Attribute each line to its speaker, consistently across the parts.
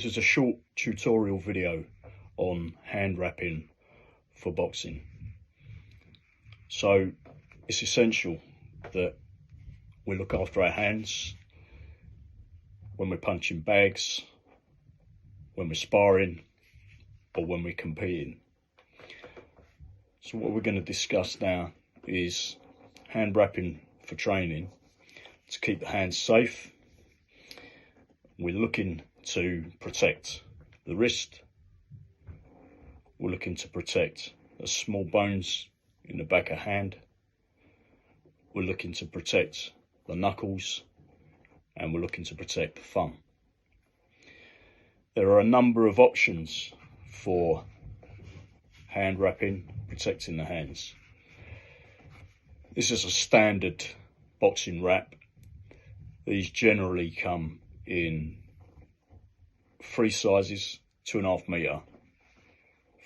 Speaker 1: This is a short tutorial video on hand wrapping for boxing. So it's essential that we look after our hands when we're punching bags, when we're sparring, or when we're competing. So what we're going to discuss now is hand wrapping for training to keep the hands safe. We're looking to protect the wrist. We're looking to protect the small bones in the back of the hand. We're looking to protect the knuckles, and we're looking to protect the thumb. There are a number of options for hand wrapping, protecting the hands. This is a standard boxing wrap. These generally come in three sizes: 2.5 metre,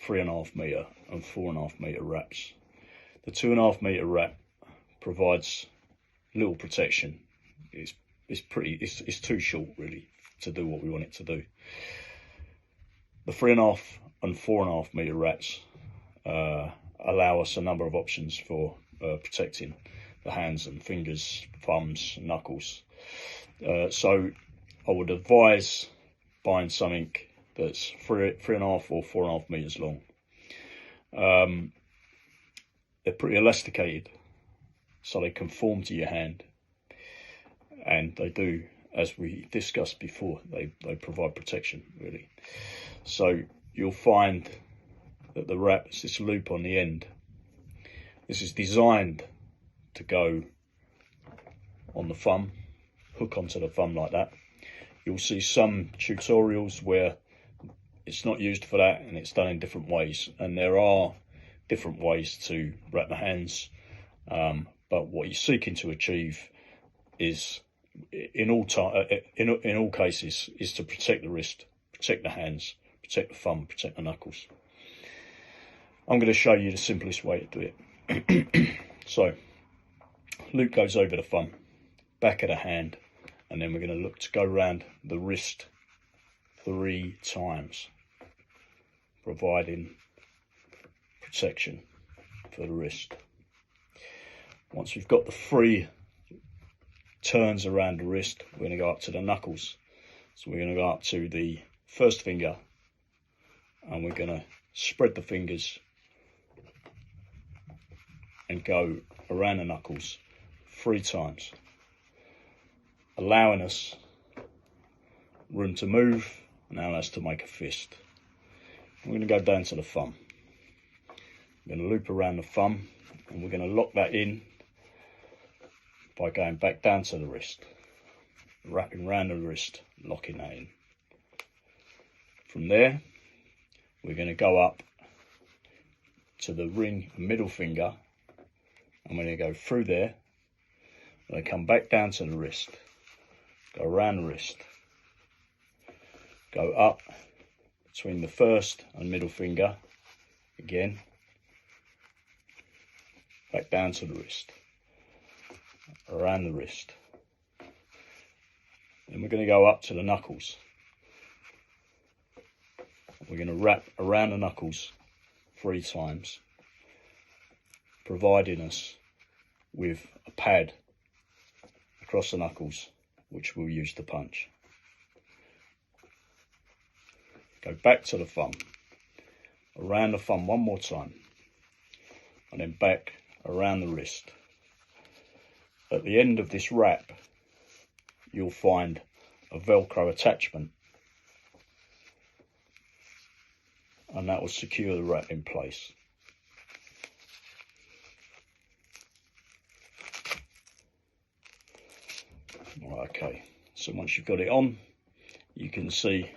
Speaker 1: 3.5 metre and 4.5 metre wraps. The 2.5 metre wrap provides little protection. It's too short really to do what we want it to do. The 3.5 and 4.5 metre wraps allow us a number of options for protecting the hands and fingers, thumbs, knuckles. So I would advise buying something that's 3.5 or 4.5 metres long. They're pretty elasticated, so they conform to your hand, and they do, as we discussed before, they provide protection really. So you'll find that the wrap has this loop on the end. This is designed to go on the thumb, hook onto the thumb like that. You'll see some tutorials where it's not used for that and it's done in different ways, and there are different ways to wrap the hands, but what you're seeking to achieve is, in all cases, is to protect the wrist, protect the hands, protect the thumb, protect the knuckles. I'm going to show you the simplest way to do it. So loop goes over the thumb, back of the hand, and then we're going to look to go around the wrist 3 times, providing protection for the wrist. Once we've got the 3 turns around the wrist, we're going to go up to the knuckles. So we're going to go up to the first finger, and we're going to spread the fingers and go around the knuckles 3 times, allowing us room to move and allowing us to make a fist. We're going to go down to the thumb. We're going to loop around the thumb, and we're going to lock that in by going back down to the wrist, wrapping around the wrist, locking that in. From there, we're going to go up to the ring middle finger, and we're going to go through there. We're going to come back down to the wrist, go around the wrist, go up between the first and middle finger again, back down to the wrist, around the wrist. Then we're going to go up to the knuckles. We're going to wrap around the knuckles 3 times, providing us with a pad across the knuckles, which we'll use to punch. Go back to the thumb, around the thumb one more time, and then back around the wrist. At the end of this wrap, you'll find a Velcro attachment, and that will secure the wrap in place. Okay, so once you've got it on, you can see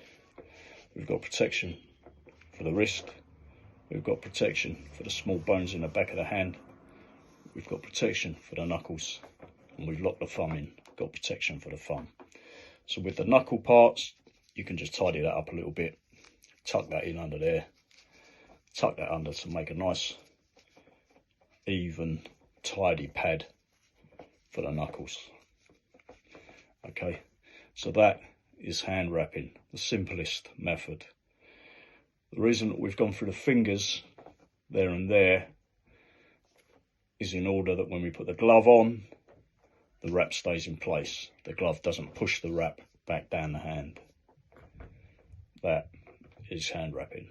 Speaker 1: we've got protection for the wrist, we've got protection for the small bones in the back of the hand, we've got protection for the knuckles, and we've locked the thumb in, got protection for the thumb. So with the knuckle parts, you can just tidy that up a little bit, tuck that in under there, tuck that under to make a nice, even, tidy pad for the knuckles. Okay, so that is hand wrapping, the simplest method. The reason that we've gone through the fingers there and there is in order that when we put the glove on, the wrap stays in place. The glove doesn't push the wrap back down the hand. That is hand wrapping.